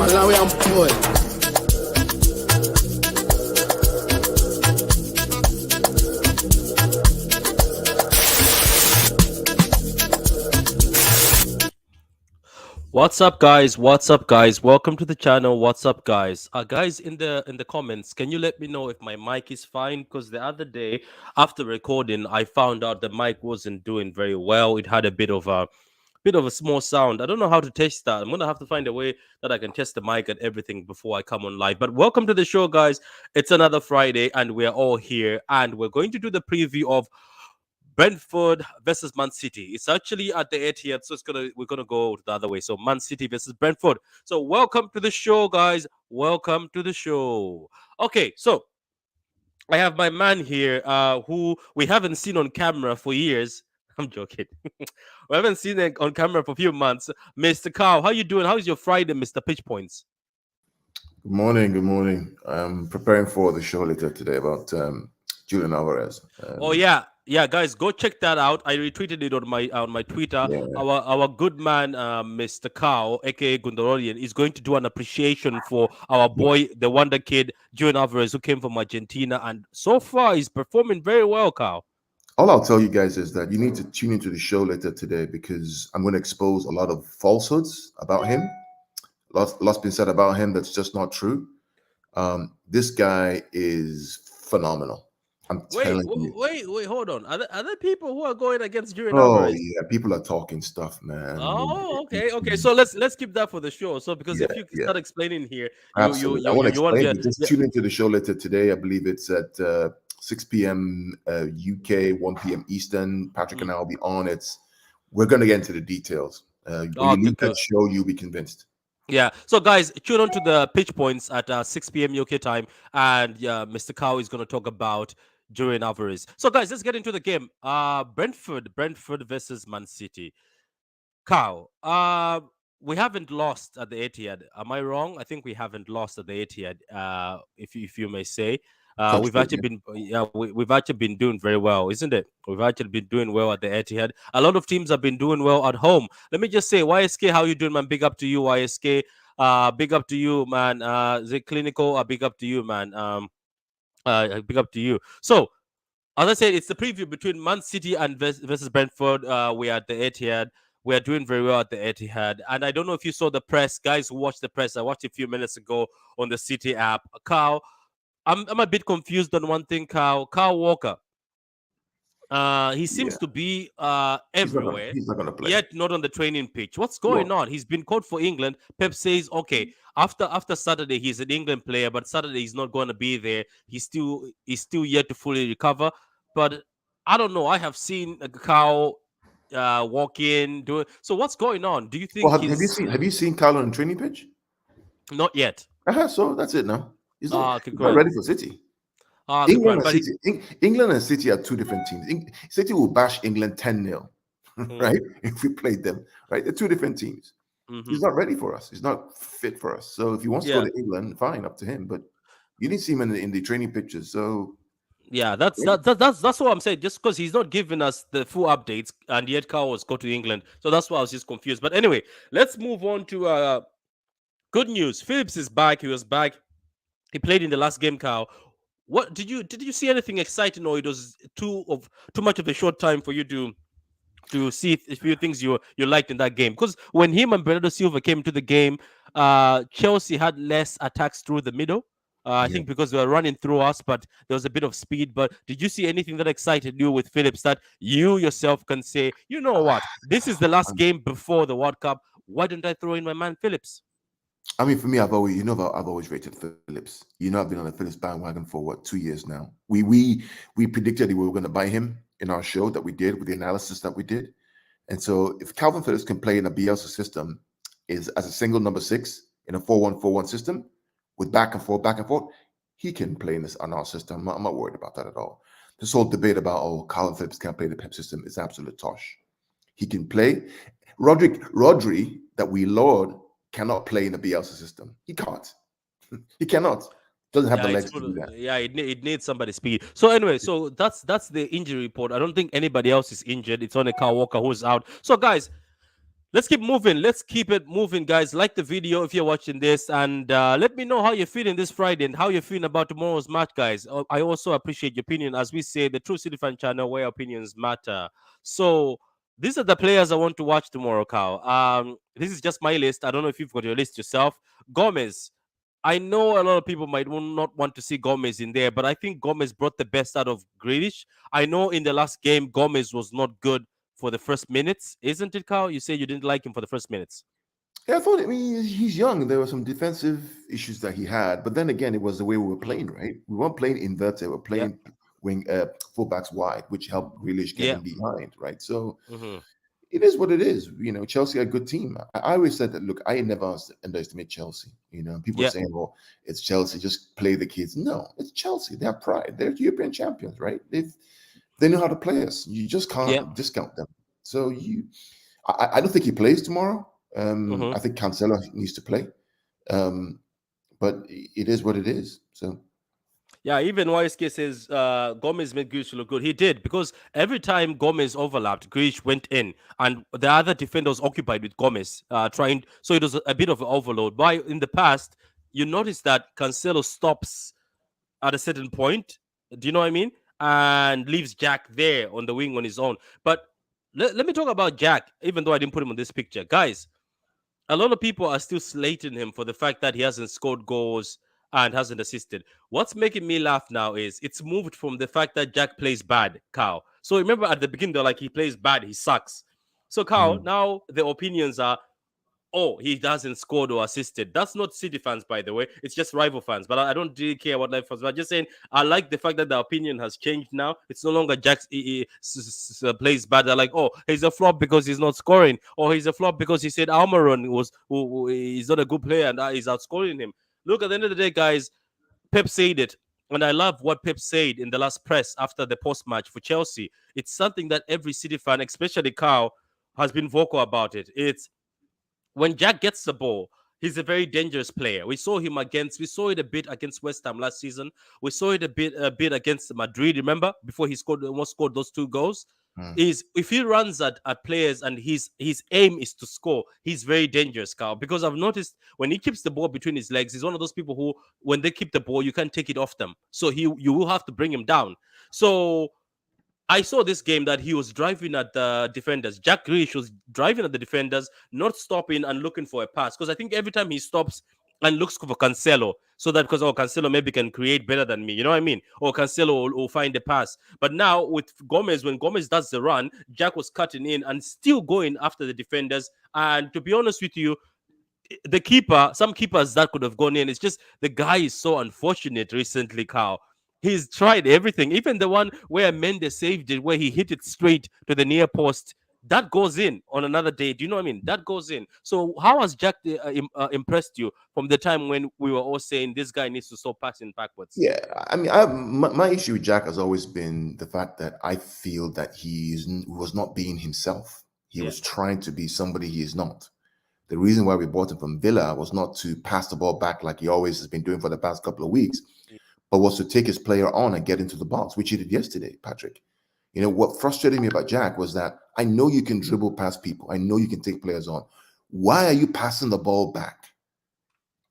Malawian boy. What's up, guys? What's up, guys? Welcome to the channel. What's up, guys? Guys, in the comments, can you let me know if my mic is fine? Because the other day after recording, I found out the mic wasn't doing very well. It had a bit of a small sound. I don't know how to test that. I'm gonna have to find a way that I can test the mic and everything before I come on live. But welcome to the show, guys. It's another Friday, and we're all here, and we're going to do the preview of Brentford versus Man City. It's actually at the Etihad, so we're gonna go the other way. So Man City versus Brentford. So welcome to the show, guys. Welcome to the show. Okay, so I have my man here, who we haven't seen on camera for years. I'm joking. We haven't seen it on camera for a few months. Mr. Cow, how you doing? How is your Friday, Mr. Pitch Points? Good morning. Good morning. I'm preparing for the show later today about Julian Alvarez. Oh yeah, guys, go check that out. I retweeted it on my Twitter. Yeah. Our good man, Mr. Cow, aka Gundororian, is going to do an appreciation for our boy, the wonder kid, Julian Alvarez, who came from Argentina, and so far he's performing very well, Cow. All I'll tell you guys is that you need to tune into the show later today because I'm going to expose a lot of falsehoods about him. Lots been said about him that's just not true. This guy is phenomenal. I'm telling you. Wait, hold on. Are there people who are going against Julian Oh Alvarez? yeah, people are talking stuff, man. Oh, okay. So let's keep that for the show. So because if you start explaining here, absolutely. I want to explain. want Just tune into the show later today. I believe it's at 6 p.m. UK, 1 p.m. Eastern. Patrick and I will be on. We're going to get into the details. When you leave that show, you'll be convinced. Yeah. So guys, tune on to the pitch points at 6 p.m. UK time, and Mr. Cow is going to talk about Julian Alvarez. So guys, let's get into the game. Brentford versus Man City. Cow, we haven't lost at the Etihad. Am I wrong? I think we haven't lost at the Etihad. If you may say, we've actually been doing very well, isn't it? We've actually been doing well at the Etihad. A lot of teams have been doing well at home. Let me just say, YSK, how you doing, man? Big up to you, YSK. Big up to you, man. The clinical, big up to you, man. Big up to you. So, as I said, it's the preview between Man City and versus Brentford. We are at the Etihad. We are doing very well at the Etihad. And I don't know if you saw the press. Guys who watched the press, I watched a few minutes ago on the City app. Carl, I'm a bit confused on one thing, Carl Walker. He seems to be everywhere, He's not going to play. Yet not on the training pitch. What's going on? He's been called for England. Pep says, okay, after Saturday, he's an England player, but Saturday he's not going to be there. He's still yet to fully recover. But I don't know. I have seen Cow walk in, do it. So what's going on? Do you Well, think he's have you seen Carlo on training pitch? not yet? So that's it now. Ah, okay, He's not great. ready for City. Ah, okay, England great. and But he, City, England and City are two different teams. City will bash England 10-0, mm, right? If we played them, right? They're two different teams. hmm He's not ready for us. He's not fit for us. So if he wants to go yeah, to England, fine, up to him. But you didn't see him in the training pictures. So yeah. That's what I'm saying. Just because he's not giving us the full updates, and yet Carl was go to England, so that's why I was just confused. But anyway, let's move on to good news. Phillips is back. He was back. He played in the last game, Carl. What did you see anything exciting, or it was too much of a short time for you to see a few things you liked in that game? Because when him and Bernardo Silva came to the game, Chelsea had less attacks through the middle. I yeah, think because they were running through us, but there was a bit of speed. But did you see anything that excited you with Phillips that you yourself can say, you know what, this is the last um, game before the World Cup. Why don't I throw in my man Phillips? I mean, for me, I've always rated Phillips. I've been on the Phillips bandwagon for what 2 years now. We predicted we were going to buy him in our show that we did with the analysis that we did. And so, if Calvin Phillips can play in a Bielsa system, is as a single number six in a 4-1-4-1 system with back and forth, he can play in this on our system. I'm not worried about that at all. This whole debate about Calvin Phillips can't play the Pep system is absolute tosh. He can play. Rodri that we laud cannot play in the Bielsa system. He can't. He cannot. Doesn't have Yeah, the it's legs to good. do that. Yeah, it needs somebody speed. So anyway, so that's the injury report. I don't think anybody else is injured. It's only Kyle Walker who's out. So guys, let's keep moving. Let's keep it moving, guys. Like the video if you're watching this, and let me know how you're feeling this Friday and how you're feeling about tomorrow's match, guys. I also appreciate your opinion, as we say, the True City Fan channel where opinions matter. So these are the players I want to watch tomorrow, Kyle. This is just my list. I don't know if you've got your list yourself. Gomez. I know a lot of people might not want to see Gomez in there, but I think Gomez brought the best out of Grealish. I know in the last game, Gomez was not good for the first minutes, isn't it, Carl? You say you didn't like him for the first minutes. Yeah, I thought. I mean, he's young. There were some defensive issues that he had, but then again, it was the way we were Mm. playing. Right, we weren't playing inverted. We're Yeah, playing wing fullbacks wide, which helped Grealish get yeah. in behind. Right, so hmm it is what it is. Chelsea are a good team. I always said that. Look, I never underestimate Chelsea. People are Yeah, saying, "Well, it's Chelsea. Just play the kids." No, it's Chelsea. They have pride. They're European champions, right? They know how to play us. You just yeah. can't discount them. So I don't think he plays tomorrow. hmm I think Cancelo needs to play. Um, but it is what it is. So Yeah, even YSK says Gomez made Grealish look good. He did, because every time Gomez overlapped, Grealish went in, and the other defender was occupied with Gomez, trying. So it was a bit of an overload. But in the past, you notice that Cancelo stops at a certain point. Do you know what I mean? And leaves Jack there on the wing on his own. But let me talk about Jack, even though I didn't put him on this picture. Guys, a lot of people are still slating him for the fact that he hasn't scored goals and hasn't assisted. What's making me laugh now is it's moved from the fact that Jack plays bad, Carl. So remember at the beginning, they're like, he plays bad, he sucks. So, Carl, mm, now the opinions are, oh, he doesn't scored or assisted. That's not City fans, by the way. It's just rival fans. But I don't really care about life fans. But I'm just saying, I like the fact that the opinion has changed now. It's no longer Jack plays bad. They're like, oh, he's a flop because he's not scoring, or he's a flop because he said Almiron he's not a good player and he's outscoring him. Look, at the end of the day, guys, Pep said it. And I love what Pep said in the last press after the post match for Chelsea. It's something that every City fan, especially Carl, has been vocal about it. It's when Jack gets the ball, he's a very dangerous player. We saw it a bit against West Ham last season. We saw it a bit against Madrid. Remember, before he almost scored those two goals. mm. Is if he runs at players and his aim is to score, he's very dangerous, Carl. Because I've noticed when he keeps the ball between his legs, he's one of those people who, when they keep the ball, you can't take it off them. So you will have to bring him down. So I saw this game that he was driving at the defenders. Jack Grealish was driving at the defenders, not stopping and looking for a pass. Because I think every time he stops and looks for Cancelo, so that because Cancelo maybe can create better than me, you know what I mean? Or Cancelo will find the pass. But now with Gomez, when Gomez does the run, Jack was cutting in and still going after the defenders. And to be honest with you, the keeper, some keepers that could have gone in. It's just the guy is so unfortunate recently, Carl. He's tried everything, even the one where Mendes saved it, where he hit it straight to the near post. that goes in on another day. Do you know what I mean? That goes in. So how has Jack impressed you from the time when we were all saying this guy needs to stop passing backwards? Yeah, I mean, my issue with Jack has always been the fact that I feel that was not being himself. He Yeah. was trying to be somebody he is not. The reason why we bought him from Villa was not to pass the ball back like he always has been doing for the past couple of weeks, but was to take his player on and get into the box, which he did yesterday, Patrick. You know, what frustrated me about Jack was that I know you can dribble past people. I know you can take players on. Why are you passing the ball back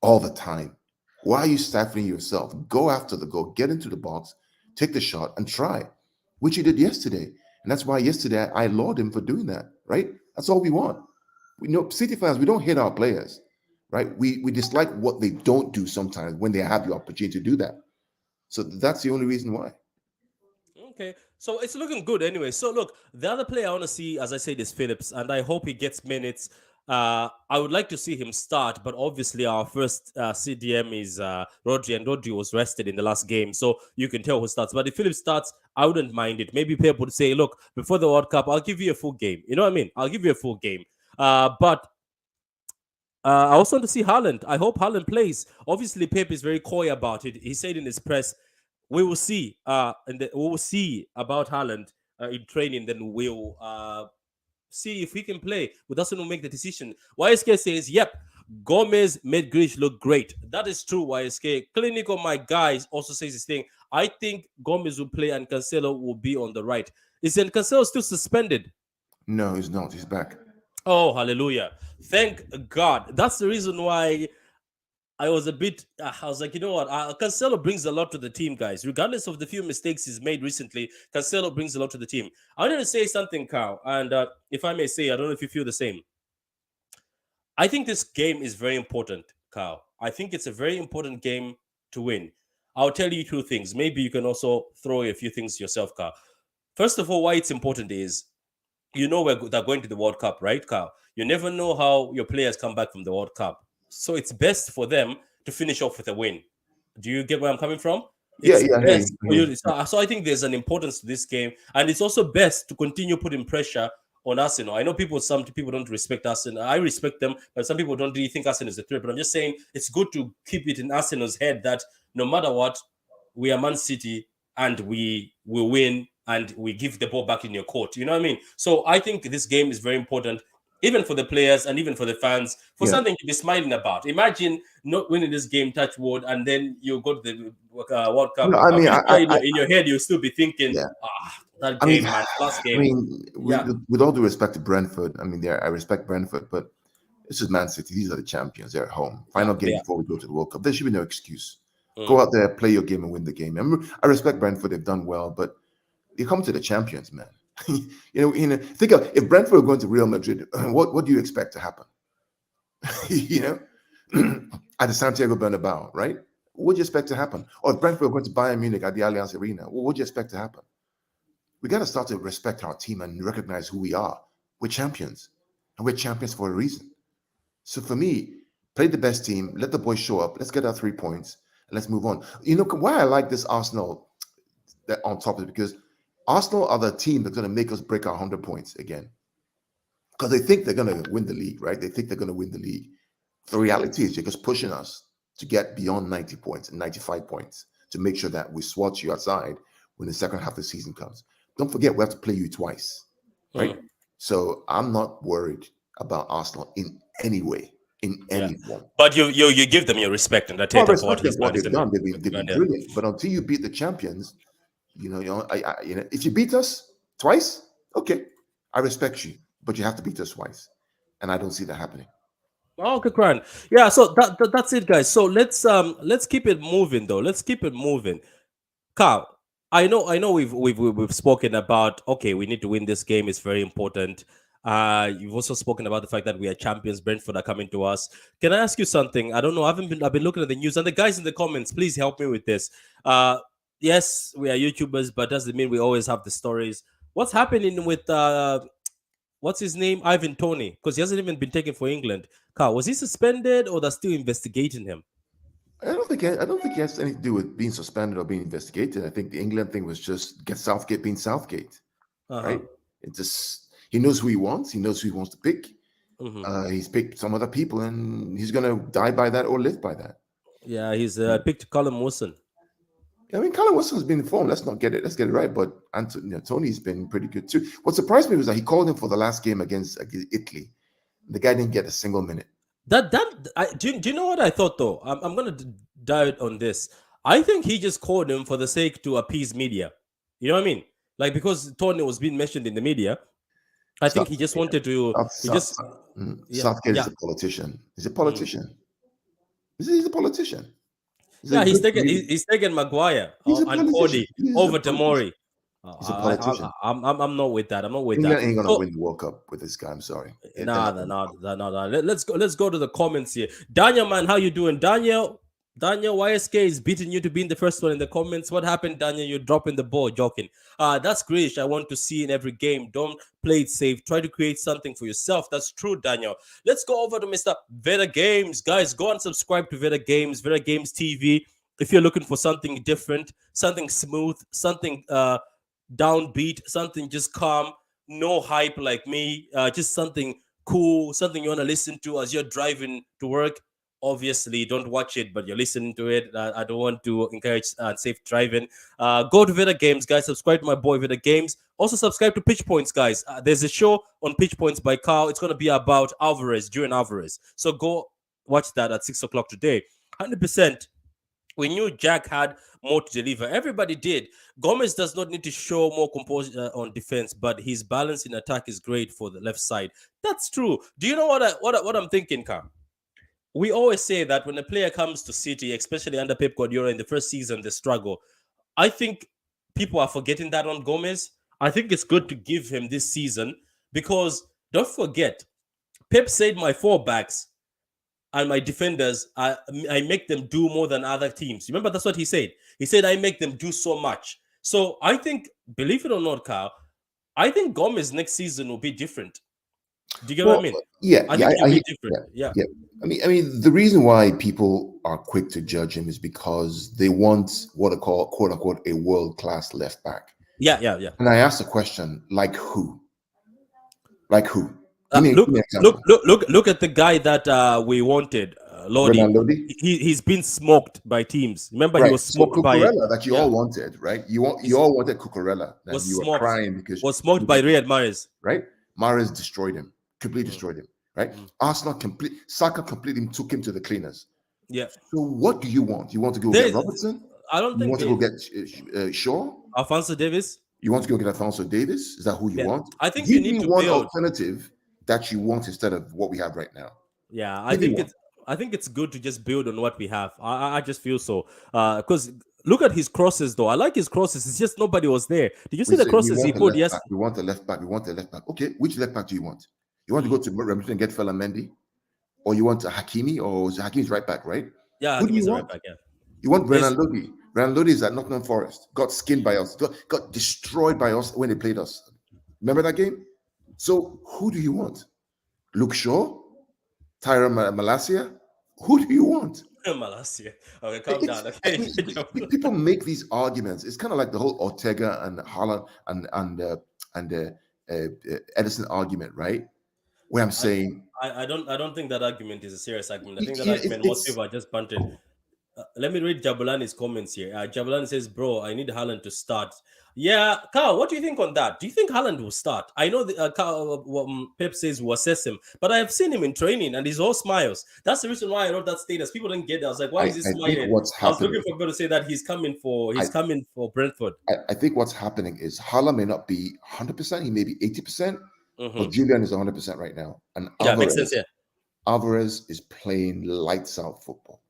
all the time? Why are you stifling yourself? Go after the goal, get into the box, take the shot, and try, which he did yesterday. And that's why yesterday I laud him for doing that, right? That's all we want. We know City fans, we don't hate our players, right? We dislike what they don't do sometimes when they have the opportunity to do that. So that's the only reason why. Okay, so it's looking good anyway. So look, the other player I want to see, as I said, is Phillips, and I hope he gets minutes. I would like to see him start, but obviously our first CDM is Rodri, and Rodri was rested in the last game, so you can tell who starts. But if Phillips starts, I wouldn't mind it. Maybe Pep would say, "Look, before the World Cup, I'll give you a full game." You know what I mean? I'll give you a full game. But I also want to see Haaland. I hope Haaland plays. Obviously, Pep is very coy about it. He said in his press, "We will see. We will see about Haaland in training. Then we'll see if he can play. But that's when we'll make the decision." YSK says, "Yep, Gomez made Grealish look great. That is true." YSK Clinical, my guys, also says this thing. I think Gomez will play and Cancelo will be on the right. Isn't Cancelo still suspended? No, he's not. He's back. Oh, hallelujah. Thank God. That's the reason why I was a bit, I was like, you know what? Cancelo brings a lot to the team, guys. Regardless of the few mistakes he's made recently, Cancelo brings a lot to the team. I wanted to say something, Carl, and if I may say, I don't know if you feel the same. I think this game is very important, Carl. I think it's a very important game to win. I'll tell you two things. Maybe you can also throw a few things yourself, Carl. First of all, why it's important is they're going to the World Cup, right, Carl? You never know how your players come back from the World Cup. So it's best for them to finish off with a win. Do you get where I'm coming from? Yeah, It's yeah, I hear you. best I for hear you. you. So I think there's an importance to this game, and it's also best to continue putting pressure on Arsenal. I know some people don't respect Arsenal. I respect them, but some people don't really think Arsenal is a threat. But I'm just saying it's good to keep it in Arsenal's head that no matter what, we are Man City and we will win and we give the ball back in your court. You know what I mean? So I think this game is very important, even for the players and even for the fans, for Yeah. something to be smiling about. Imagine not winning this game, touch wood, and then you go to the World Cup. No, I I'm mean, pretty sure in your head you'll still be thinking, yeah. that I mean, game, man, last I game. mean, Yeah, with all due respect to Brentford, I mean, I respect Brentford, but this is Man City. These are the champions. They're at home. yeah, Final game yeah. before we go to the World Cup. There should be no excuse. Mm. Go out there, play your game, and win the game. I respect Brentford. They've done well, but you come to the champions, man. Think of if Brentford were going to Real Madrid, what do you expect to happen? you know, at the Santiago Bernabeu, right? What do you expect to happen? Or if Brentford were going to Bayern Munich at the Allianz Arena, what do you expect to happen? We got to start to respect our team and recognize who we are. We're champions, and we're champions for a reason. So for me, play the best team, let the boys show up, let's get our 3 points, and let's move on. You know why I like this Arsenal that on top is because Arsenal are the team that's going to make us break our 100 points again. Because they think they're going to win the league, right? They think they're going to win the league. The reality is you're just pushing us to get beyond 90 points and 95 points to make sure that we swat you outside when the second half of the season comes. Don't forget, we have to play you twice, right? Mm. So I'm not worried about Arsenal in any way, in Yeah, any form. but you give them your respect and Well, I Arteta for what respect them he's for what done, they've isn't it? done. They've been Yeah. brilliant. But until you beat the champions, if you beat us twice, okay, I respect you, but you have to beat us twice, and I don't see that happening. Oh, okay, grand. Yeah, so that's it, guys. So let's keep it moving though. Let's keep it moving. Carl, I know we've spoken about, okay, we need to win this game. It's very important. You've also spoken about the fact that we are champions. Brentford are coming to us. Can I ask you something? I don't know. I've been looking at the news, and the guys in the comments, please help me with this. Uh, yes, we are YouTubers, but doesn't mean we always have the stories. What's happening with what's his name, Ivan Tony? Because he hasn't even been taken for England. Carl, was he suspended or they're still investigating him? I don't think it has anything to do with being suspended or being investigated. I think the England thing was just get Southgate being Southgate, Uh huh. right? It just He knows who he wants. He knows who he wants to pick. Mm-hmm. He's picked some other people, and he's gonna die by that or live by that. Yeah, he's picked Callum Wilson. I mean, Callum Wilson's been informed. Let's not get it. Let's get it right. But Tony's been pretty good too. What surprised me was that he called him for the last game against Italy. The guy didn't get a single minute. Do you know what I thought though? I'm gonna dive on this. I think he just called him for the sake to appease media. You know what I mean? Like because Tony was being mentioned in the media. I think he just wanted to. He just Southgate is a politician. He's a politician. He's a politician. He's taken Maguire and Cody over Tamori. He's a politician. I'm not with that. I'm not with England that. ain't gonna win the World Cup with this guy. I'm sorry. No. Let's go to the comments here. Daniel, man, how you doing? Daniel, YSK is beating you to be in the first one in the comments. What happened, Daniel? You're dropping the ball, joking. That's great. I want to see in every game. Don't play it safe. Try to create something for yourself. That's true, Daniel. Let's go over to Mr. Veda Games. Guys, go and subscribe to Veda Games TV. If you're looking for something different, something smooth, something downbeat, something just calm, no hype like me, just something cool, something you want to listen to as you're driving to work. Obviously, don't watch it, but you're listening to it. I don't want to encourage safe driving. Go to Veda Games, guys. Subscribe to my boy Veda Games. Also, subscribe to Pitch Points, guys. There's a show on Pitch Points by Carl. It's going to be about Alvarez, during Alvarez. So go watch that at 6 o'clock today. 100%. We knew Jack had more to deliver. Everybody did. Gomez does not need to show more composure on defense, but his balance in attack is great for the left side. That's true. Do you know what I'm thinking, Carl? We always say that when a player comes to City, especially under Pep Guardiola in the first season, they struggle. I think people are forgetting that on Gomez. I think it's good to give him this season because don't forget, Pep said my 4 backs and my defenders, I make them do more than other teams. Remember, that's what he said. He said, I make them do so much. So I think, believe it or not, Carl, I think Gomez next season will be different. Do you get what I mean? Yeah, I think it'll be different. Yeah. I mean, the reason why people are quick to judge him is because they want what I call, quote unquote, a world-class left back. Yeah. And I asked the question, like who? Like who? Look at the guy that we wanted, Lodi. He's been smoked by teams. Remember, he was smoked by Cucurella that you all wanted, right? You all wanted Cucurella, and you were crying because was smoked by Riyad Mahrez, right? Mahrez destroyed him, completely destroyed him, right? Arsenal Saka completely took him to the cleaners. Yeah. So what do you want? You want to go get Robertson? I don't think you want to go get Shaw. Alphonso Davies. You want to go get Alphonso Davies? Is that who you want? I think Give you need to one build alternative that you want instead of what we have right now. Yeah, I think it's good to just build on what we have. I just feel so because look at his crosses though. I like his crosses. It's just nobody was there. Did you see the crosses he put? Yes. We want a left back. We want a left back. Okay, which left back do you want? You want to go to Remington and get Fela Mendy, or you want a Hakimi, or Hakimi's right back, right? Yeah, who do you want? Right back, yeah. You want Brennan Lodi. Brennan Lodi is at Nottingham Forest. Got skinned by us. Got destroyed by us when they played us. Remember that game? So who do you want? Luke Shaw? Tyra Malacia? Who do you want? Malacia. Okay, calm down. Okay. People make these arguments. It's kind of like the whole Ortega and Haaland and Edison argument, right? Where I'm saying I don't think that argument is a serious argument. I think that argument most people are just punting. Let me read Jabulani's comments here. Jabulani says, bro, I need Haaland to start. Yeah, Carl, what do you think on that? Do you think Haaland will start? I know Pep says we'll assess him, but I have seen him in training and he's all smiles. That's the reason why I wrote that status. People didn't get it. I was like, why is he smiling? I was looking for people to say that he's coming for Brentford. I think what's happening is Haaland may not be 100%, he may be 80%, but Julian is 100% right now. And makes sense, yeah. Alvarez is playing lights out football.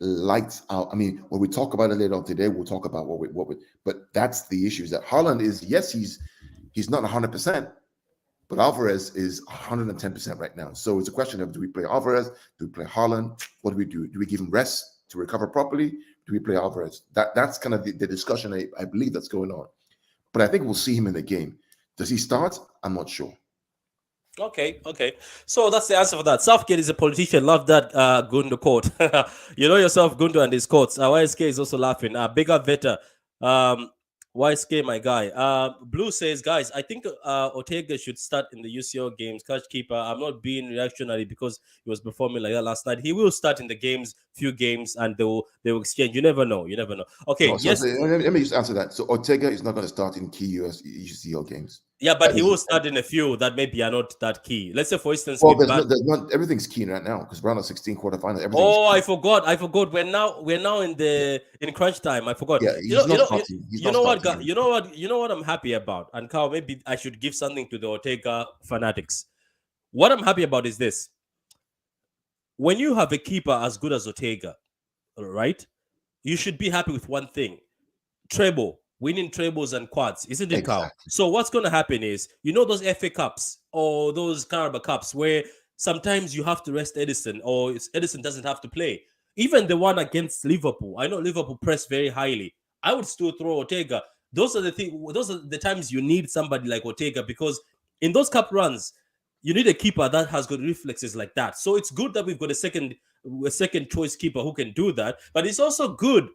Lights out. I mean, when we talk about it later on today, we'll talk about what we but that's the issue is that Haaland is, yes, he's not 100%, but Alvarez is 110% right now. So it's a question of, do we play Alvarez? Do we play Haaland? What do we do? Do we give him rest to recover properly? Do we play Alvarez? That's kind of the discussion I believe that's going on. But I think we'll see him in the game. Does he start? I'm not sure. Okay. So that's the answer for that. Southgate is a politician. Love that, Gundo quote. You know yourself, Gundo and his quotes. YSK is also laughing. Bigger Veta. YSK, my guy. Blue says, guys, I think Ortega should start in the UCL games. Catch keeper. I'm not being reactionary because he was performing like that last night. He will start in the games, few games, and they will exchange. You never know. You never know. Okay, No, so yes, let me just answer that. So Ortega is not going to start in key UCL games. yeah, but That he is, will start in a few that maybe are not that key. Let's say, for instance, well, with Ban. there's not everything's keen right now because round of 16 quarterfinals, everything is Oh, I keen. forgot. I forgot. We're now in crunch time. I forgot. Yeah, You know, he's you not know, you, starting. He's you not know what, starting. you know what I'm happy about. And Carl, maybe I should give something to the Ortega fanatics. What I'm happy about is this: when you have a keeper as good as Ortega, right? You should be happy with one thing: treble, winning trebles and quads, isn't it, Carl? Exactly. So what's going to happen is, you know, those FA Cups or those Carabao Cups where sometimes you have to rest Edison or Edison doesn't have to play. Even the one against Liverpool, I know Liverpool pressed very highly. I would still throw Ortega. Those are the thing. Those are the times you need somebody like Ortega because in those cup runs, you need a keeper that has good reflexes like that. So it's good that we've got a second choice keeper who can do that. But it's also good.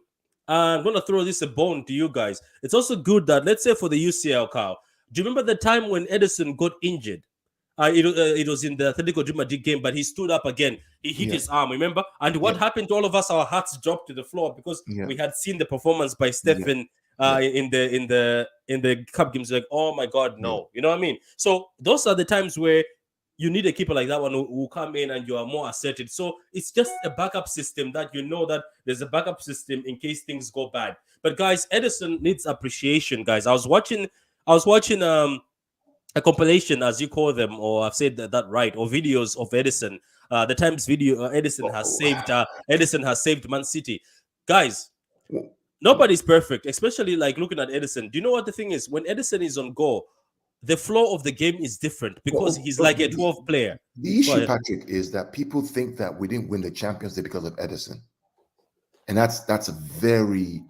I'm gonna throw this a bone to you guys. It's also good that, let's say, for the UCL, Carl. Do you remember the time when Edison got injured? It was in the Atletico de Madrid game, but he stood up again. He hit Yeah, his arm, remember? And yeah, what happened to all of us? Our hearts dropped to the floor because yeah, we had seen the performance by yeah, Stephen yeah, in the cup games. Like, oh my God, yeah, no! You know what I mean? So those are the times where you need a keeper like that one who will come in and you are more assertive. So it's just a backup system that you know that there's a backup system in case things go bad. But guys, Edison needs appreciation, guys. I was watching a compilation, as you call them, or I've said that right, or videos of Edison. The times video Oh, Edison has saved Man City. Guys, oh. nobody's perfect, especially like looking at Edison. Do you know what the thing is? When Edison is on goal, the flow of the game is different because Well, he's well, like a 12 player. the Go issue, ahead. Patrick, is that people think that we didn't win the Champions League because of Edison, and that's a very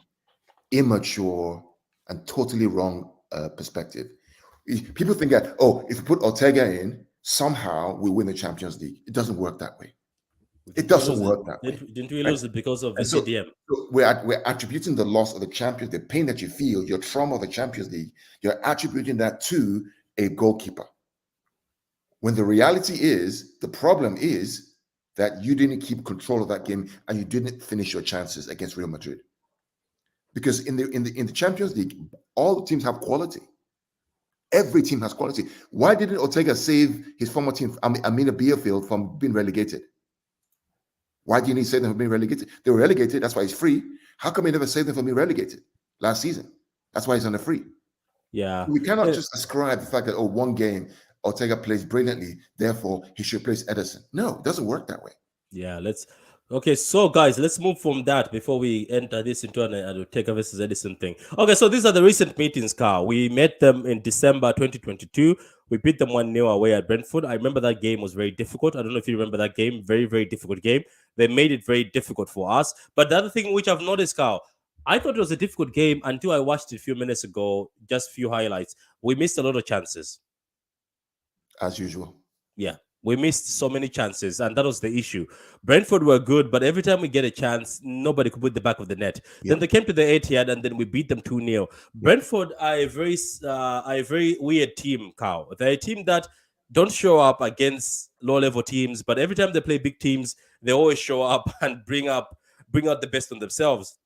immature and totally wrong perspective. People think that, oh, if we put Ortega in, somehow we win the Champions League. It doesn't work that way. It Didn't we doesn't lose it? work that way. Didn't we Right? lose it because of the And so, CDM? we're attributing the loss of the Champions, the pain that you feel, your trauma of the Champions League, you're attributing that to a goalkeeper. When the reality is, the problem is that you didn't keep control of that game and you didn't finish your chances against Real Madrid. Because in the Champions League, all the teams have quality. Every team has quality. Why didn't Ortega save his former team, Amina Bierfield, from being relegated? Why didn't he save them from being relegated? They were relegated. That's why he's free. How come he never saved them from being relegated last season? That's why he's on the free. Yeah. We cannot Eh, just ascribe the fact that, oh, one game Ortega plays brilliantly, therefore he should place Edison. No, it doesn't work that way. Yeah, let's. Okay, so guys, let's move from that before we enter this into an Ortega versus Edison thing. Okay, so these are the recent meetings, Carl. We met them in December 2022. We beat them 1-0 away at Brentford. I remember that game was very difficult. I don't know if you remember that game. Very, very difficult game. They made it very difficult for us. But the other thing which I've noticed, Carl, I thought it was a difficult game until I watched it a few minutes ago, just a few highlights. We missed a lot of chances. As usual. Yeah, we missed so many chances, and that was the issue. Brentford were good, but every time we get a chance, nobody could put the back of the net. Yeah. Then they came to the Etihad, and then we beat them 2-0. Brentford are a very weird team, Carl. They're a team that don't show up against low-level teams, but every time they play big teams, they always show up and bring out the best on themselves.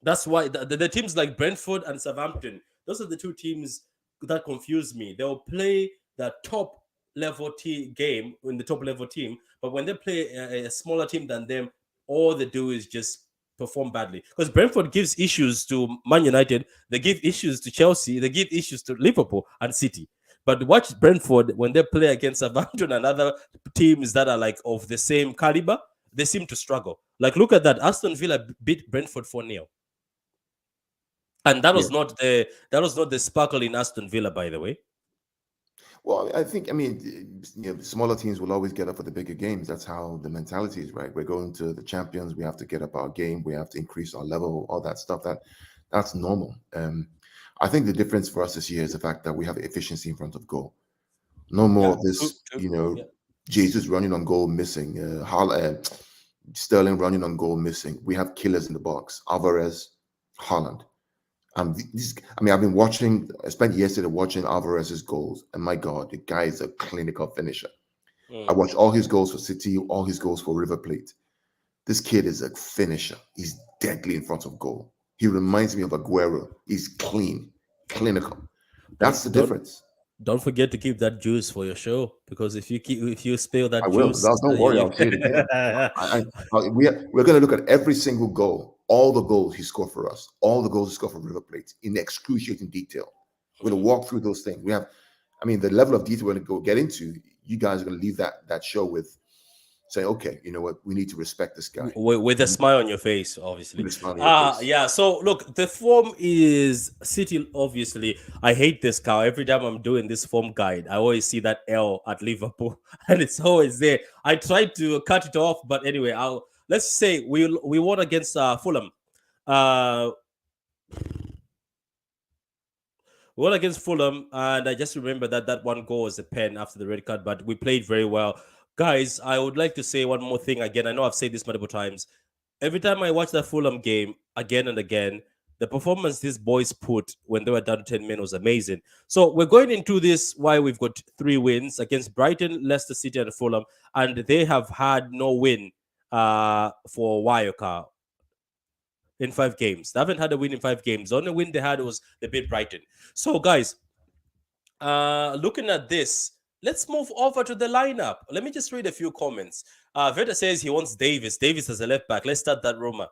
That's why the teams like Brentford and Southampton, those are the two teams that confuse me. They'll play the top level game in the top level team, but when they play a smaller team than them, all they do is just perform badly. Because Brentford gives issues to Man United, they give issues to Chelsea, they give issues to Liverpool and City. But watch Brentford when they play against Southampton and other teams that are like of the same caliber, they seem to struggle. Like, look at that. Aston Villa beat Brentford 4-0. And that Yeah. was not the sparkle in Aston Villa, by the way. Well, I mean, smaller teams will always get up for the bigger games. That's how the mentality is, right? We're going to the champions. We have to get up our game. We have to increase our level. All that stuff. That's normal. I think the difference for us this year is the fact that we have efficiency in front of goal. No more Yeah, of true, this, true. Yeah. Jesus running on goal missing, Sterling running on goal missing. We have killers in the box: Alvarez, Holland. I mean, I've been watching. I spent yesterday watching Alvarez's goals, and my God, the guy is a clinical finisher. I Mm. watched all his goals for City, all his goals for River Plate. This kid is a finisher. He's deadly in front of goal. He reminds me of Aguero. He's clean, clinical. Don't That's the don't difference. don't forget to keep that juice for your show, because if you spill I that will. juice, Don't worry. I'll say it again. We're going to look at every single goal, all the goals he scored for us, all the goals he scored for River Plate in excruciating detail. We're going to walk through those things. I mean, the level of detail we're going to go get into. You guys are going to leave that show with say, okay, you know what? We need to respect this guy with a smile on your face, with obviously. a smile on your face. Yeah. So look, the form is City. Obviously, I hate this cow. Every time I'm doing this form guide, I always see that L at Liverpool, and it's always there. I tried to cut it off, but anyway, let's say we won against Fulham. Uh, Well, against Fulham, and I just remember that that one goal was a pen after the red card, but we played very well. Guys, I would like to say one more thing again. I know I've said this multiple times. Every time I watch that Fulham game again and again, the performance these boys put when they were down 10 men was amazing. So we're going into this why we've got 3 wins against Brighton, Leicester City, and Fulham, and they have had no win for a while, Carl, in 5 games. They haven't had a win in 5 games. The only win they had was they beat Brighton. So, guys, looking at this, let's move over to the lineup. Let me just read a few comments. Veda says he wants Davis as a left back. Let's start that rumor.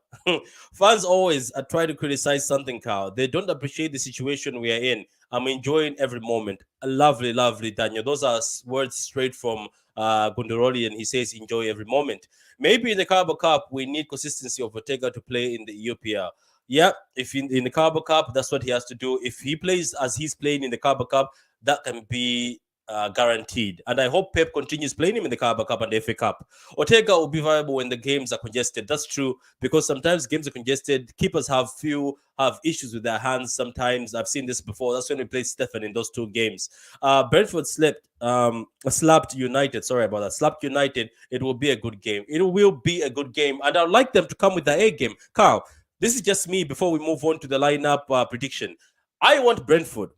Fans always try to criticize something, Carl. They don't appreciate the situation we are in. I'm enjoying every moment. Lovely, lovely, Daniel. Those are words straight from Gunduroli, and he says enjoy every moment. Maybe in the Carbo Cup, we need consistency of Ortega to play in the EUPL. Yeah, if in the Carbo Cup, that's what he has to do. If he plays as he's playing in the Carbo Cup, that can be guaranteed. And I hope Pep continues playing him in the Carabao Cup and the FA Cup. Ortega will be viable when the games are congested. That's true, because sometimes games are congested. Keepers have issues with their hands. Sometimes I've seen this before. That's when we played Stefan in those 2 games. Brentford slapped United. Sorry about that. Slapped United. It will be a good game. It will be a good game, and I'd like them to come with the A game. Carl, this is just me. Before we move on to the lineup prediction, I want Brentford.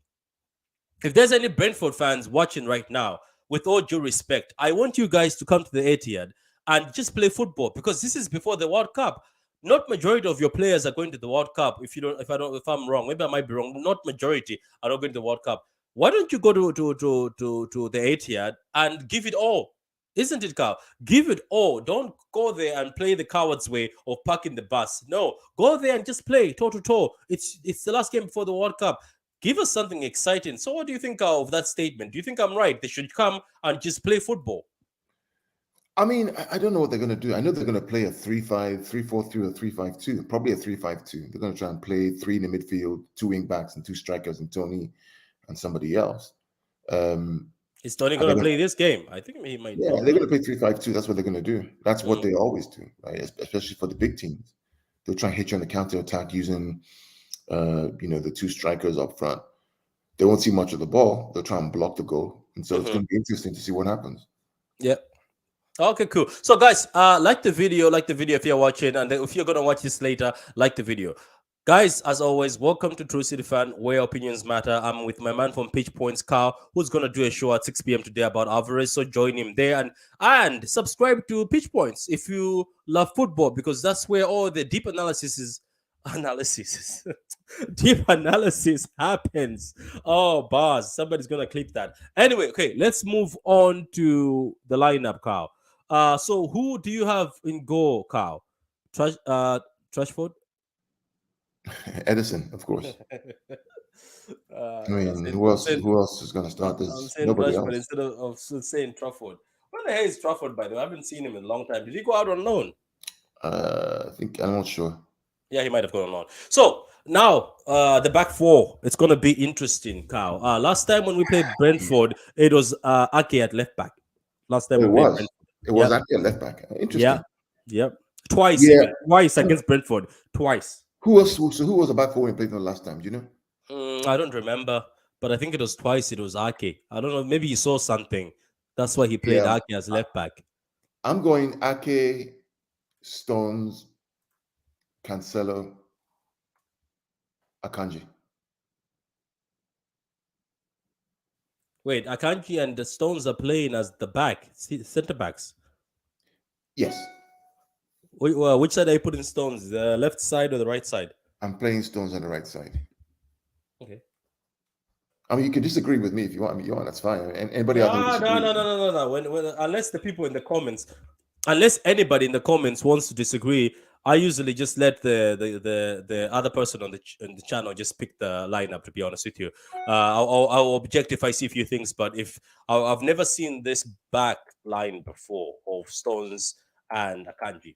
If there's any Brentford fans watching right now, with all due respect, I want you guys to come to the Etihad and just play football, because this is before the World Cup. Not majority of your players are going to the World Cup. If I'm wrong, maybe I might be wrong. Not majority are not going to the World Cup. Why don't you go to the Etihad and give it all? Isn't it, Carl? Give it all. Don't go there and play the coward's way of parking the bus. No, go there and just play toe to toe. It's the last game before the World Cup. Give us something exciting. So, what do you think of that statement? Do you think I'm right? They should come and just play football. I mean, I don't know what they're going to do. I know they're going to play a 3-5, 3-4-3, or 3-5-2. Probably a 3-5-2. They're going to try and play 3 in the midfield, 2 wing backs, and 2 strikers, and Tony and somebody else. Is Tony going to play this game? I think he might Yeah, not. they're going to play 3-5-2. That's what they're going to do. That's what Mm. they always do, right? Especially for the big teams. They'll try and hit you on the counter attack using, the 2 strikers up front. They won't see much of the ball. They'll try and block the goal. And so it's going to be interesting to see what happens. Yeah. Okay, cool. So, guys, like the video if you're watching, and if you're gonna watch this later, like the video. Guys, as always, welcome to True City Fan, where opinions matter. I'm with my man from Pitch Points, Carl, who's gonna do a show at 6 p.m. today about Alvarez. So join him there and subscribe to Pitch Points if you love football, because that's where all the deep analysis deep analysis happens. Oh, bars, somebody's gonna clip that. Anyway, okay, let's move on to the lineup, Carl. So who do you have in goal, Carl? Trashford? Edison, of course. I mean, I'm saying who else is going to start I'm this? saying Nobody Trashford else. instead of saying Trafford. Where the hell is Trafford, by the way? I haven't seen him in a long time. Did he go out on loan? I think I'm not sure. Yeah, he might have gone on loan. So now the back four, it's gonna be interesting, Carl. Last time when we played Brentford, it was Ake at left back. Last time Oh, we it played was. Brentford. It was Yep. actually a left back. Yeah. Interesting. Yep. Twice, Yeah. even twice against Brentford. Twice. Who else? So who was the back four when we played them last time? Do you know? I don't remember, but I think it was twice. It was Ake. I don't know. Maybe he saw something. That's why he played Yeah. Ake as left back. I'm going Ake, Stones, Cancelo, Akanji. Wait, Akanji and the Stones are playing as the center backs. Yes, Which side are you putting Stones? The left side or the right side? I'm playing Stones on the right side. Okay. I mean, you can disagree with me if you want. I mean, you want, that's fine. And anybody else who No, no, disagrees? no, no, no, no, no. Unless the people in the comments, unless anybody in the comments wants to disagree, I usually just let the other person on the channel just pick the lineup. To be honest with you, I'll object if I see a few things, but if I've never seen this back line before of Stones and Akanji.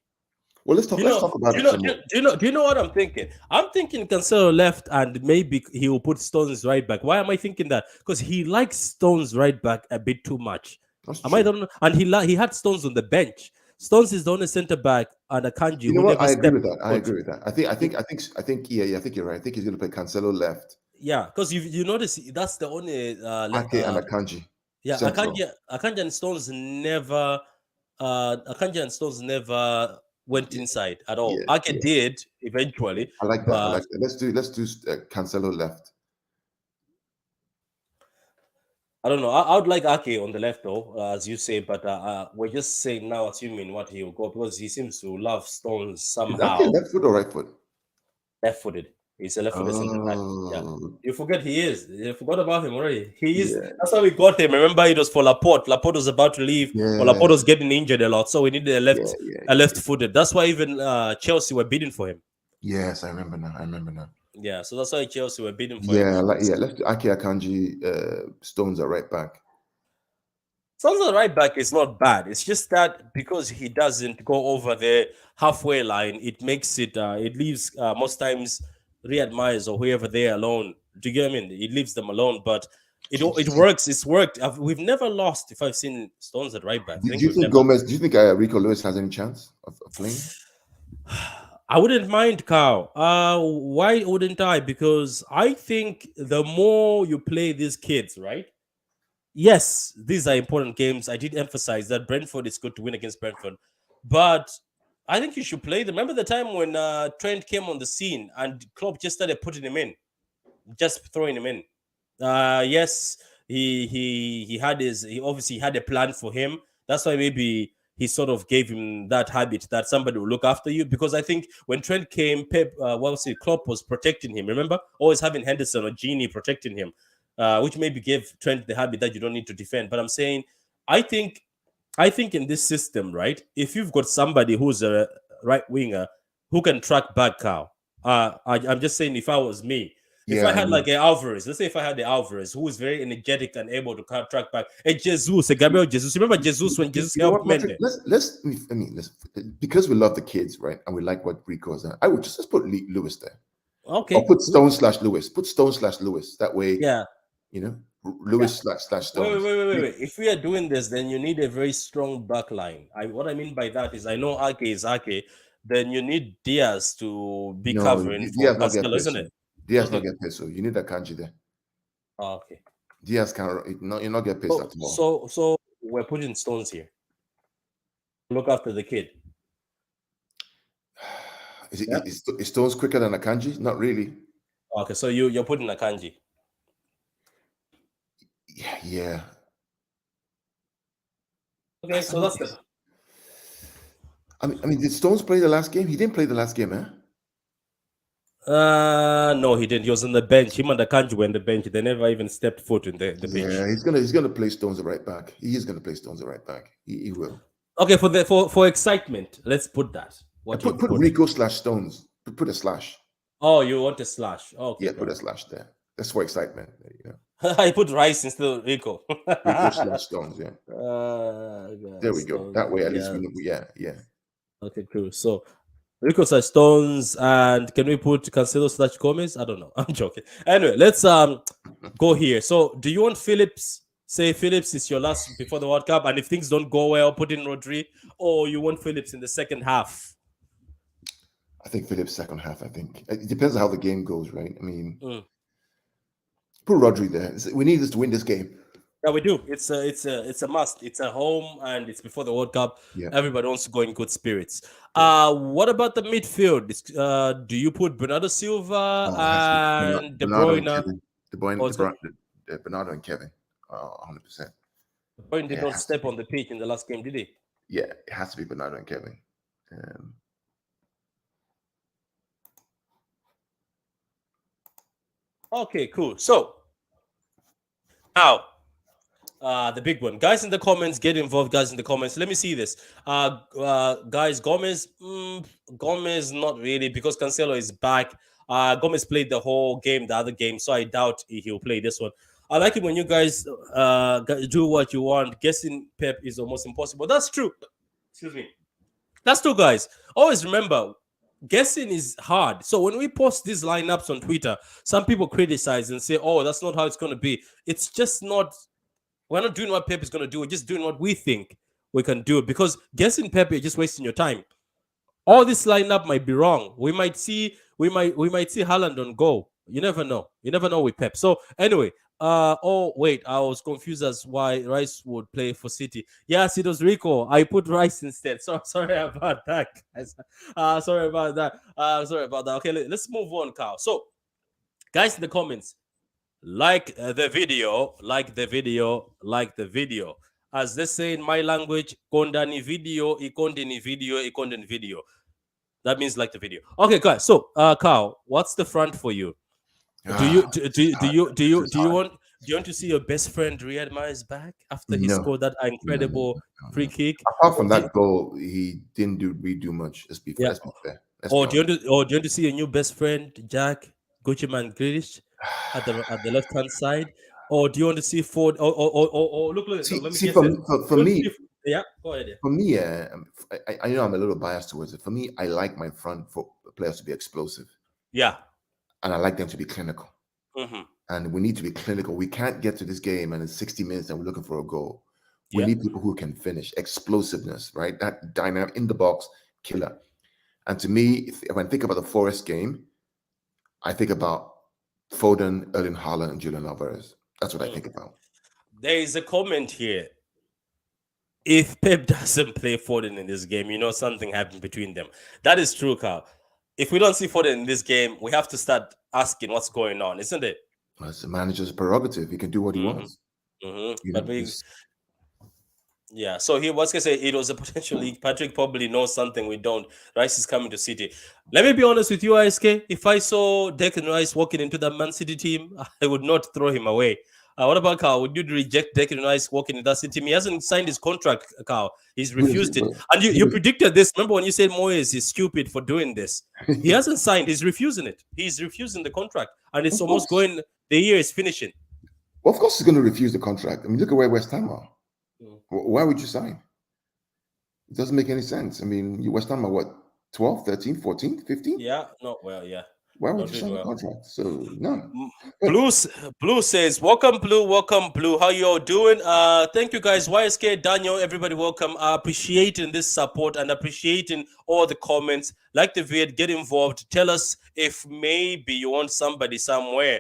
Well, let's Do talk. you Let's know? talk about Do you it know? some more. Do you know what I'm thinking? I'm thinking Cancelo left, and maybe he will put Stones right back. Why am I thinking that? Because he likes Stones right back a bit too much. That's Am I true. don't know? And he had Stones on the bench. Stones is the only centre back and Akanji You know who what? never I agree stepped with that. I foot. agree with that. Yeah, I think you're right. I think he's going to play Cancelo left, Yeah, because you notice that's the only Ake and Akanji yeah, central. Akanji and Stones never Akanji and Stones never went Yeah, inside at all. yeah, Ake yeah. did eventually, I like that. I but like that. Let's do Cancelo left. I don't know. I would like Ake on the left though, as you say, but we're just saying now, assuming what he will go because he seems to love Stones Is Ake somehow. left foot or right foot? Left-footed. He's a left-footed centre back. Yeah. Oh, You forget he is. You forgot about him already. He is. yeah, That's why we got him. Remember, it was for Laporte. Laporte was about to leave, or yeah, Laporte was getting injured a lot, so we needed yeah, yeah, a yeah. left-footed. That's why even Chelsea were bidding for him. Yes, I remember now. I remember now. Yeah, so that's why Chelsea were bidding for him. Yeah, let's do Ake Akanji. Stones are right back. Sounds like right back is not bad. It's just that because he doesn't go over the halfway line, it makes it it leaves most times Riyad Mahrez or whoever there alone. Do you get what I mean? It leaves them alone, but it works. It's worked. We've never lost if I've seen Stones at right back. I Do think you we've think never. Gomez? Do you think Rico Lewis has any chance of playing? I wouldn't mind, Carl. Why wouldn't I? Because I think the more you play these kids, right? Yes, these are important games. I did emphasize that Brentford is good to win against Brentford, but I think you should play them. Remember the time when Trent came on the scene and Klopp just started putting him in, just throwing him in. Yes, he obviously had a plan for him. That's why maybe he sort of gave him that habit that somebody will look after you. Because I think when Trent came, Klopp was protecting him. Remember, always having Henderson or Genie protecting him, which maybe gave Trent the habit that you don't need to defend. But I'm saying, I think, I think in this system, right? If you've got somebody who's a right winger who can track back, Carl. I'm just saying, if I was me, if I Yeah, had like a Alvarez, let's say if I had the Alvarez who is very energetic and able to track back, a Jesus, a Gabriel Jesus. Remember Jesus when Jesus you know helped what, Patrick? Mende? Let's because we love the kids, right? And we like what Rico's done. I would just put Lewis there, or Okay. put Stone/Lewis. Put Stone/Lewis. That way, Yeah. you know, Yeah. Lewis/slash Wait, Stones. wait, wait, wait, wait. If we are doing this, then you need a very strong back line. What I mean by that is I know Ake is Ake, then you need Diaz to be No, covering for Diaz not get Cancelo, isn't peso. it? Diaz not Okay. get peso. You need a Kanji there. Okay. Diaz can't. No, you not get peso at all. So we're putting Stones here. Look after the kid. Yeah. Is Stones quicker than a Kanji? Not really. Okay, so you're putting Akanji. Yeah. Okay, so that's the. I mean, did Stones play the last game? He didn't play the last game, eh? No, he didn't. He was on the bench. Him and Akanji were on the bench. They never even stepped foot in the pitch. Yeah, he's gonna play Stones the right back. He is gonna play Stones the right back. He will. Okay, for excitement, let's put that. What Put you put? Rico/Stones. Put a slash. Oh, you want a slash? Okay, Yeah, put a slash there. That's for excitement. You know. I put Rice instead of Rico. Rico/Stones. Yeah. There we go. Stones, That way, at least yeah. we know. Yeah, yeah. Okay, cool. So Rico slash Stones, and can we put Cancelo slash Gomez? I don't know. I'm joking. Anyway, let's go here. So, do you want Phillips? Say Phillips is your last before the World Cup, and if things don't go well, put in Rodri, or you want Phillips in the second half? I think Phillips second half. I think it depends on how the game goes, right? I mean, put Rodri there. We need this to win this game. Yeah, we do. It's a must. It's a home and it's before the World Cup. Yeah. Everybody wants to go in good spirits. What about the midfield? Do you put Bernardo Silva and De Bernardo and Bruyne? Kevin. Bernardo and Kevin. 100%. The point did Yeah, it not has to step be. on the pitch in the last game, did he? Yeah, it has to be Bernardo and Kevin. Um, Okay, cool. So now, the big one, guys in the comments, get involved. Guys in the comments, let me see this. Guys, Gomez, not really, because Cancelo is back. Gomez played the whole game, the other game, so I doubt he'll play this one. I like it when you guys do what you want. Guessing Pep is almost impossible. That's true. Excuse me. That's true, guys. Always remember, guessing is hard. So when we post these lineups on Twitter, some people criticize and say, "Oh, that's not how it's going to be." It's just not. We're not doing what Pep is going to do. We're just doing what we think we can do. Because guessing Pep, you're just wasting your time. All this lineup might be wrong. We might see Haaland on goal. You never know. You never know with Pep. So anyway, oh wait, I was confused as why Rice would play for City. Yes, it was Rico. I put Rice instead. So sorry about that, guys. Sorry about that. Sorry about that. Okay, let's move on, Carl. So, guys in the comments, like the video, like the video, like the video. As they say in my language, kondani video, ikondeni video, ikondeni video. That means like the video. Okay, guys. So, Carl, what's the front for you? Do you do, this do, is do hard. you do This you is do you hard. want do you want to see your best friend Riyad Mahrez back after he No, scored that no, no, incredible free no. kick? Apart from Or do, that goal, he didn't do much. Let's be fair. yeah. Let's be fair. Let's be Or do you honest. want to or do you want to see your new best friend Jack Gucci Man Grealish at the left hand side? Or do you want to see Ford? Or look, See, let me see, guess it. for Do you want to me, see, yeah, go ahead. for me, I know I'm a little biased towards it. For me, I like my front foot players to be explosive, Yeah. and I like them to be clinical. Mm-hmm. And we need to be clinical. We can't get to this game and it's 60 minutes and we're looking for a goal. We Yeah. need people who can finish, explosiveness, right? That dynamic in the box killer. And to me, if I think about the Forest game, I think about Foden, Erling Haaland, and Julian Alvarez. That's what I think about. There is a comment here. If Pep doesn't play Foden in this game, you know something happened between them. That is true, Carl. If we don't see Foden in this game, we have to start asking what's going on, isn't it? Well, it's the manager's prerogative. He can do what he Mm-hmm. wants. Mm-hmm. You But know, it's, yeah. So he was gonna say it was a potential league. Patrick probably knows something we don't. Rice is coming to City. Let me be honest with you, ISK. If I saw Declan Rice walking into the Man City team, I would not throw him away. What about Carl? Would you reject Declan Rice walking in that City team? He hasn't signed his contract, Carl. He's who is refused it, it. bro? And you Who is predicted this. Remember when you said Moyes is stupid for doing this? He it? hasn't signed. He's refusing it. He's refusing the contract. And it's Of almost course. going, the year is finishing. Well, of course he's going to refuse the contract. I mean, look at where West Ham are. Why would you sign? It doesn't make any sense. I mean, you West Ham are what, 12, 13, 14, 15? Yeah, not well, yeah. Why would Not you doing sign well. a contract? So, none. Blue says, welcome, Blue. How you all doing? Thank you guys. YSK, Daniel, everybody, welcome. Appreciating this support and appreciating all the comments. Like the vid, get involved. Tell us if maybe you want somebody somewhere.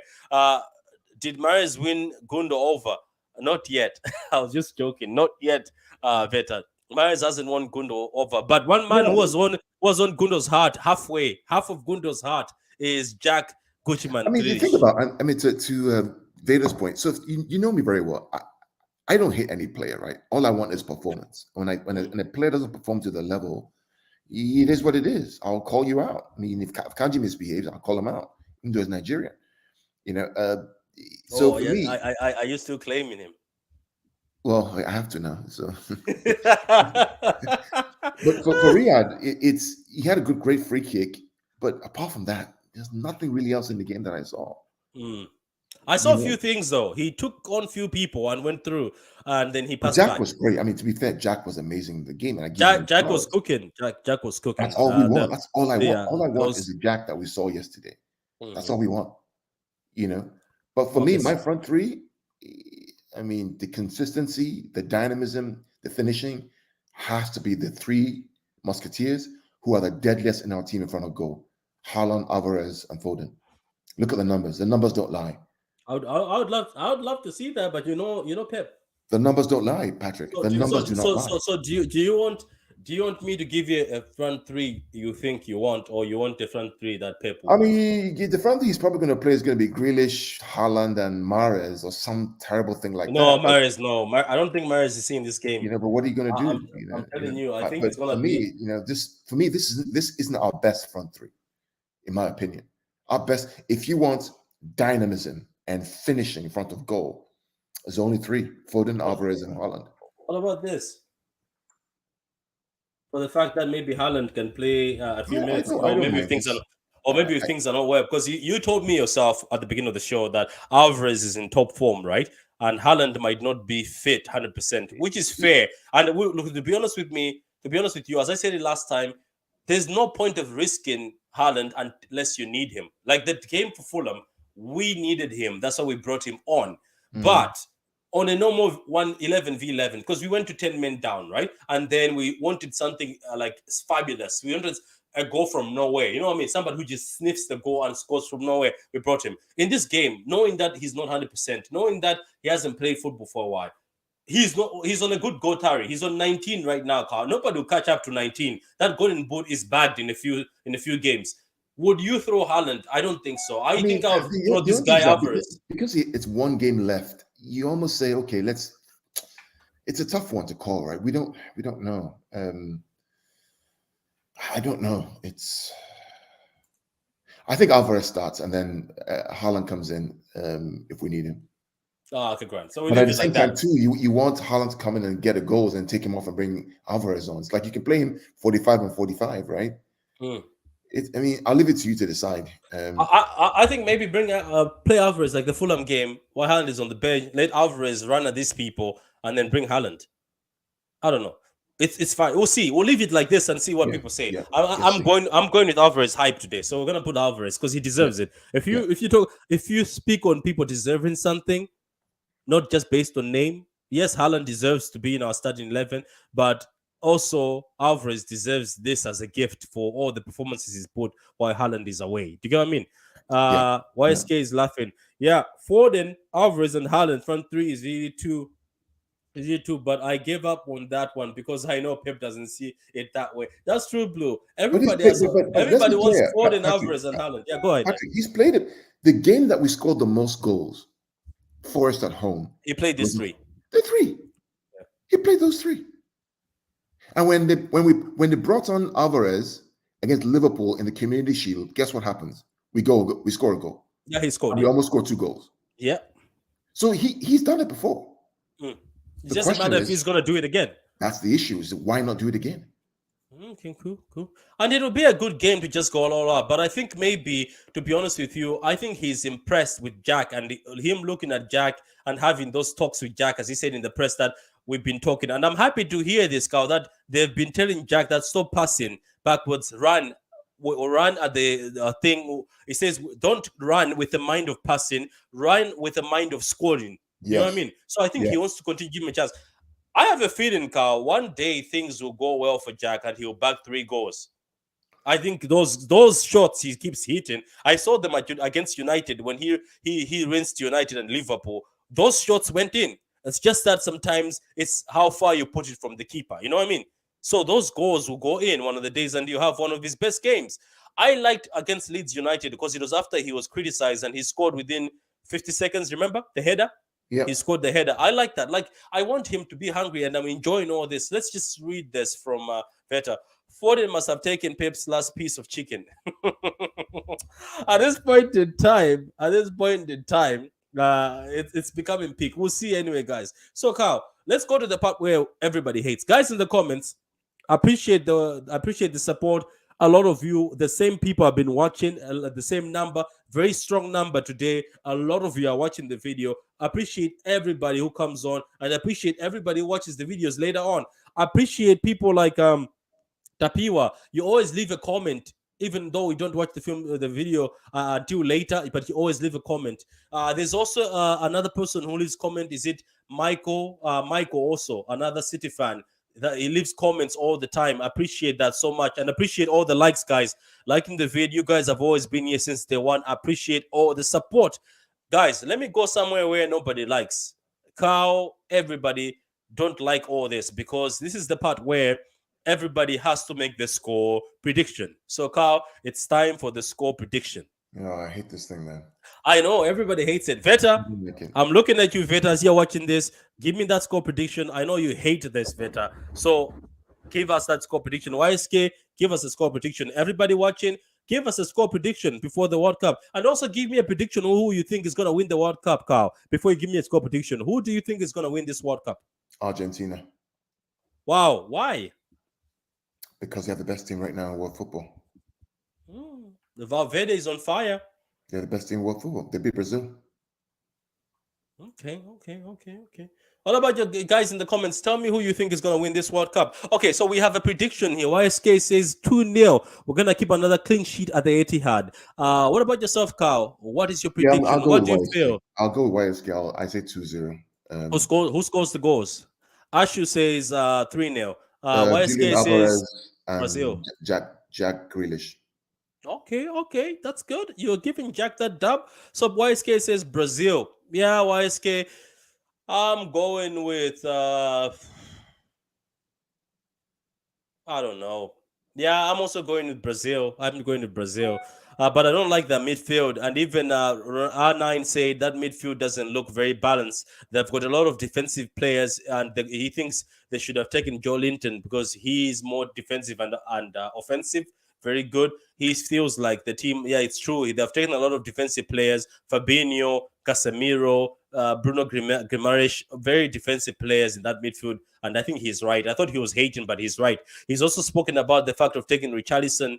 Did Mahrez win Gundo over? Not yet. I was just joking. Not yet, Veta. Mahrez hasn't won Gundo over. But one man who was on Gundo's heart, half of Gundo's heart is Jack Gucciman I mean, you think Grealish. about, I mean, to Vader's point. So you know me very well. I don't hate any player, right? All I want is performance. When a player doesn't perform to the level, it is what it is. I'll call you out. I mean, if Kanji misbehaves, I'll call him out. Even though he's Nigerian, you know. So for me, I used to claiming him. well, I have to now. So, but for Riyadh, it's he had a great free kick, but apart from that, there's nothing really else in the game that I saw. I saw a few things though. He took on few people and went through, and then he passed Jack back. was great. I mean, to be fair, Jack was amazing in the game, and I give Jack him was flowers. cooking. Jack was cooking. That's all we want. That's all I want. yeah, All I want those- is the Jack that we saw yesterday. That's Mhm. all we want. You know. But for me, Okay, my front three, I mean, the consistency, the dynamism, the finishing has to be the three musketeers who are the deadliest in our team in front of goal: Haaland, Alvarez, and Foden. Look at the numbers. The numbers don't lie. I would love to see that, but you know Pep. The numbers don't lie, Patrick. The numbers do not lie. So do you want Do you want me to give you a front three you think you want, or you want a front three that Pep will I want? mean, the front he's probably going to play is going to be Grealish, Haaland, and Mahrez, or some terrible thing like No, that. But Mahrez, no. I don't think Mahrez is seeing this game. but what are you going to I, do? I'm, I'm telling you, I think But it's for gonna be. me, this isn't our best front three, in my opinion. Our best, if you want dynamism and finishing in front of goal, there's only three: Foden, Alvarez, and Haaland. What about this? For the fact that maybe Haaland can play a few minutes, I or don't maybe if mind things are, this. or Uh, maybe if I, things are not well, because you told me yourself at the beginning of the show that Alvarez is in top form, right? And Haaland might not be fit 100%, which is fair. And look, to be honest with me, to be honest with you, as I said it last time, there's no point of risking Haaland unless you need him. Like the game for Fulham, we needed him. That's why we brought him on. mm, But on a normal 1 11 v 11, because we went to 10 men down, right? And then we wanted something like fabulous. We wanted a goal from nowhere. You know what I mean? Somebody who just sniffs the goal and scores from nowhere. We brought him. In this game, knowing that he's not 100%, knowing that he hasn't played football for a while, he's on a good goal tally. He's on 19 right now, Carl. Nobody will catch up to 19. That golden boot is bagged in a few games. Would you throw Haaland? I don't think so. I think I would throw the this only thing guy is that Alvarez. because it's one game left, you almost say, okay, let's. It's a tough one to call, right? We don't know. I don't know. I think Alvarez starts, and then Haaland comes in if we need him. Oh, okay, Grant. So we But at leave the it same like time, that. too, you want Haaland to come in and get a goals and take him off and bring Alvarez on. It's like you can play him 45 and 45, right? Mm. I mean, I'll leave it to you to decide. I think maybe bring play Alvarez like the Fulham game. While Haaland is on the bench, let Alvarez run at these people, and then bring Haaland. I don't know. It's fine. We'll see. We'll leave it like this and see what Yeah, people say. yeah, let's I'm see. going with Alvarez hype today. So we're gonna put Alvarez because he Yeah, deserves it. yeah, If you speak on people deserving something, not just based on name. Yes, Haaland deserves to be in our starting 11, but also Alvarez deserves this as a gift for all the performances he's put while Haaland is away. Do you get what I mean? yeah, yeah. YSK is laughing. Yeah, Foden, Alvarez, and Haaland front three is really too, but I gave up on that one because I know Pep doesn't see it that way. That's true, Blue. But let's be Everybody wants clear, Ford and Patrick. Alvarez and Haaland. Yeah, go ahead, man. Patrick, he's played it. The game that we scored the most goals, Forest at home, He played these was three. the three. He played those three. And when they brought on Alvarez against Liverpool in the Community Shield, guess what happens? We score a goal. Yeah, he scored. And we almost scored two goals. Yeah. So he's done it before. Mm. It's The just a question matter if he's is, gonna do it again. that's the issue, is why not do it again? Okay, cool. And it'll be a good game to just go all out. But I think maybe, to be honest with you, I think he's impressed with Jack and him looking at Jack and having those talks with Jack, as he said in the press that we've been talking. And I'm happy to hear this, Carl, that they've been telling Jack that stop passing backwards, run or run at the thing. He says, don't run with the mind of passing, run with the mind of scoring. You know what I Yes. mean? So I think Yeah. he wants to continue giving him a chance. I have a feeling, Carl, one day things will go well for Jack and he'll bag 3 goals. I think those shots he keeps hitting. I saw them against United when he rinsed United and Liverpool. Those shots went in. It's just that sometimes it's how far you put it from the keeper. You know what I mean? So those goals will go in one of the days, and you have one of his best games. I liked against Leeds United because it was after he was criticized and he scored within 50 seconds. Remember the header? Yeah. He scored the header. I like that. Like, I want him to be hungry, and I'm enjoying all this. Let's just read this from Veta. Foden must have taken Pep's last piece of chicken. At this point in time, it's becoming peak. We'll see anyway, guys. So, Carl, let's go to the part where everybody hates. Guys in the comments, appreciate the support. A lot of you, the same people have been watching, the same number, very strong number today. A lot of you are watching the video. Appreciate everybody who comes on, and appreciate everybody who watches the videos later on. Appreciate people like Tapiwa. You always leave a comment, even though we don't watch the video until later, but you always leave a comment. There's also another person who leaves comment. Is it Michael? Michael also, another City fan. That he leaves comments all the time. I appreciate that so much, and appreciate all the likes, guys. Liking the video. You guys have always been here since day one. I appreciate all the support, guys. Let me go somewhere where nobody likes. Carl, everybody don't like all this, because this is the part where everybody has to make the score prediction. So, Carl, it's time for the score prediction. I hate this thing, man. I know everybody hates it. Veta, I'm looking at you, Veta, as you're watching this. Give me that score prediction. I know you hate this, Veta. So give us that score prediction. YSK, give us a score prediction. Everybody watching, give us a score prediction before the World Cup. And also give me a prediction who you think is going to win the World Cup, Carl. Before you give me a score prediction, who do you think is going to win this World Cup? Argentina. Wow. Why? Because they have the best team right now in world football. The Valverde is on fire. They're the best team in world football. They beat Brazil. Okay. What about your guys in the comments? Tell me who you think is going to win this World Cup. Okay, so we have a prediction here. YSK says 2-0. We're going to keep another clean sheet at the Etihad. What about yourself, Carl? What is your prediction? I'll go What with do you YSK. feel? I'll go with YSK. I say 2-0. Who scores the goals? Ashu says 3-0. Julian YSK says Alvarez and Brazil. Jack Grealish. Okay, that's good. You're giving Jack that dub. So YSK says Brazil. Yeah, YSK. I'm going with I don't know. Yeah, I'm also going with Brazil. I'm going with Brazil. But I don't like the midfield. And even R9 said that midfield doesn't look very balanced. They've got a lot of defensive players, and he thinks they should have taken Joe Linton because he is more defensive and offensive. Very good. He feels like the team. Yeah, it's true. They've taken a lot of defensive players. Fabinho, Casemiro, Bruno Guimaraes, very defensive players in that midfield. And I think he's right. I thought he was hating, but he's right. He's also spoken about the fact of taking Richarlison.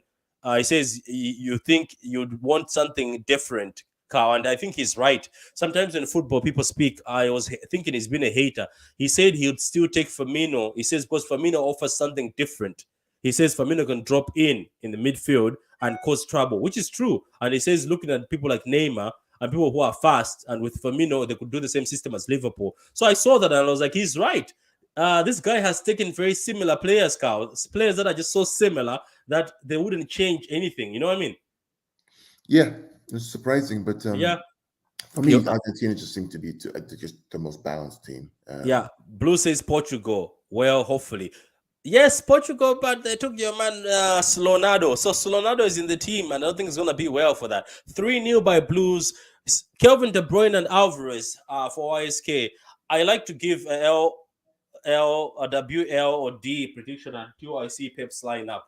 He says you think you'd want something different, Carl, and I think he's right. Sometimes in football, people speak. I was thinking he's been a hater. He said he would still take Firmino. He says because Firmino offers something different. He says Firmino can drop in the midfield and cause trouble, which is true. And he says looking at people like Neymar and people who are fast, and with Firmino, they could do the same system as Liverpool. So I saw that and I was like, he's right. This guy has taken very similar players, Carl. Players that are just so similar that they wouldn't change anything. You know what I mean? Yeah, it's surprising, but yeah. For me, Argentina just seemed to be just the most balanced team. Yeah, Blue says Portugal. Well, hopefully. Yes, Portugal, but they took your man Slonado. So Slonado is in the team, and I don't think it's going to be well for that. 3-0 by Blues. Kelvin De Bruyne and Alvarez for YSK. I like to give a WL or D prediction until I see Pep's lineup.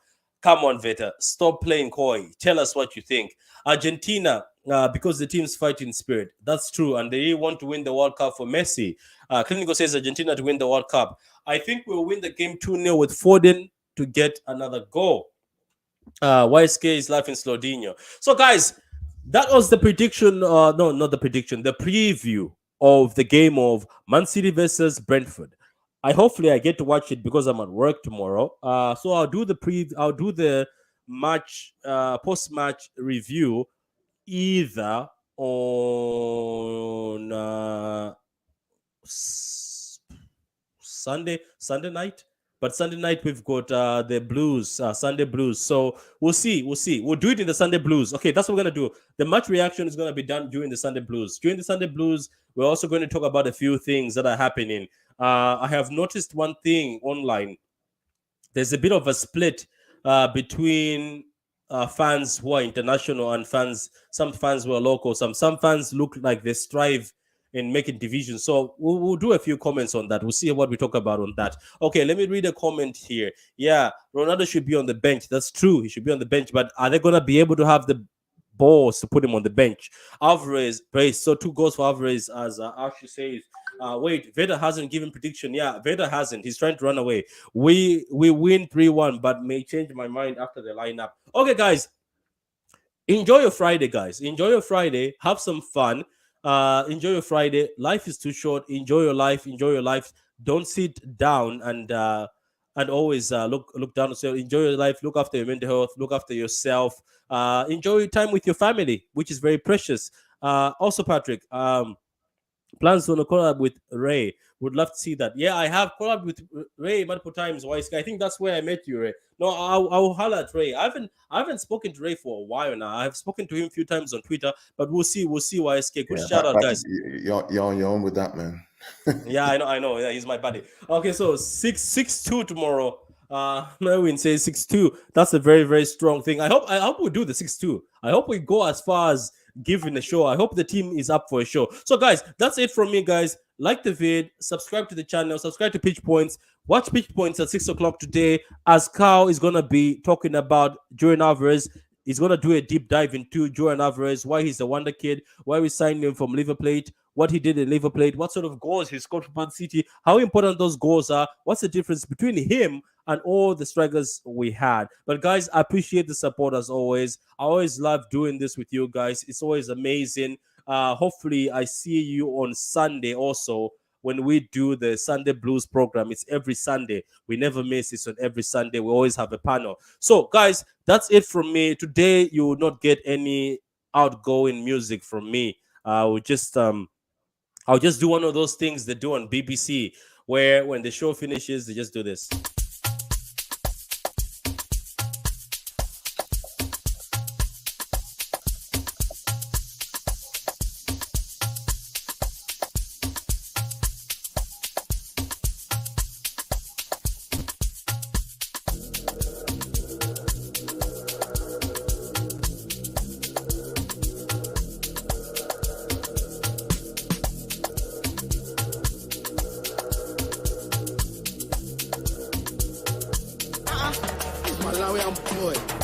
Come on, Veta. Stop playing coy. Tell us what you think. Argentina, because the team's fighting spirit. That's true. And they want to win the World Cup for Messi. Clinico says Argentina to win the World Cup. I think we'll win the game 2-0 with Foden to get another goal. YSK is laughing Slodinho. So, guys, that was the prediction. No, not the prediction. The preview of the game of Man City versus Brentford. Hopefully I get to watch it because I'm at work tomorrow. So I'll do the match post-match review either on Sunday night. But Sunday night we've got the Blues, Sunday Blues. So we'll see. We'll do it in the Sunday Blues. Okay, that's what we're gonna do. The match reaction is gonna be done during the Sunday Blues. During the Sunday Blues, we're also going to talk about a few things that are happening. I have noticed one thing online. There's a bit of a split between fans who are international and some fans who are local. Some fans look like they strive in making divisions. So we'll do a few comments on that. We'll see what we talk about on that. Okay, let me read a comment here. Yeah, Ronaldo should be on the bench. That's true. He should be on the bench. But are they going to be able to have the balls to put him on the bench? Alvarez, brace. So 2 goals for Alvarez, as Ashley says. Wait, Veda hasn't given prediction. Yeah, Veda hasn't. He's trying to run away. We win 3-1, but may change my mind after the lineup. Okay, guys. Enjoy your Friday, guys. Enjoy your Friday. Have some fun. Enjoy your Friday. Life is too short. Enjoy your life. Don't sit down and always look down. So enjoy your life. Look after your mental health. Look after yourself. Enjoy your time with your family, which is very precious. Also, Patrick, plans on a collab with Ray. Would love to see that. Yeah, I have collabed with Ray multiple times. I think that's where I met you, Ray. No, I'll holler at Ray. I haven't spoken to Ray for a while now. I've spoken to him a few times on Twitter, but we'll see. YSK. Good shout out, guys. You're on your own with that, man. Yeah, I know. Yeah, he's my buddy. Okay, so 6-2 tomorrow. Merwin says 6-2. That's a very, very strong thing. I hope we do the 6-2. I hope we go as far as giving a show. I hope the team is up for a show. So, guys, that's it from me, guys. Like the vid, subscribe to the channel, subscribe to Pitch Points. Watch Pitch Points at 6 o'clock today, as Carl is gonna be talking about Julian Alvarez. He's gonna do a deep dive into Julian Alvarez, why he's a wonder kid, why we signed him from Liver Plate, what he did in Liver Plate, what sort of goals he scored for Man City, how important those goals are, what's the difference between him and all the strikers we had. But guys, I appreciate the support as always. I always love doing this with you guys. It's always amazing. Hopefully, I see you on Sunday also when we do the Sunday Blues program. It's every Sunday. We never miss it on every Sunday. We always have a panel. So, guys, that's it from me. Today, you will not get any outgoing music from me. I'll just do one of those things they do on BBC, where when the show finishes, they just do this. Malawi, I'm boy.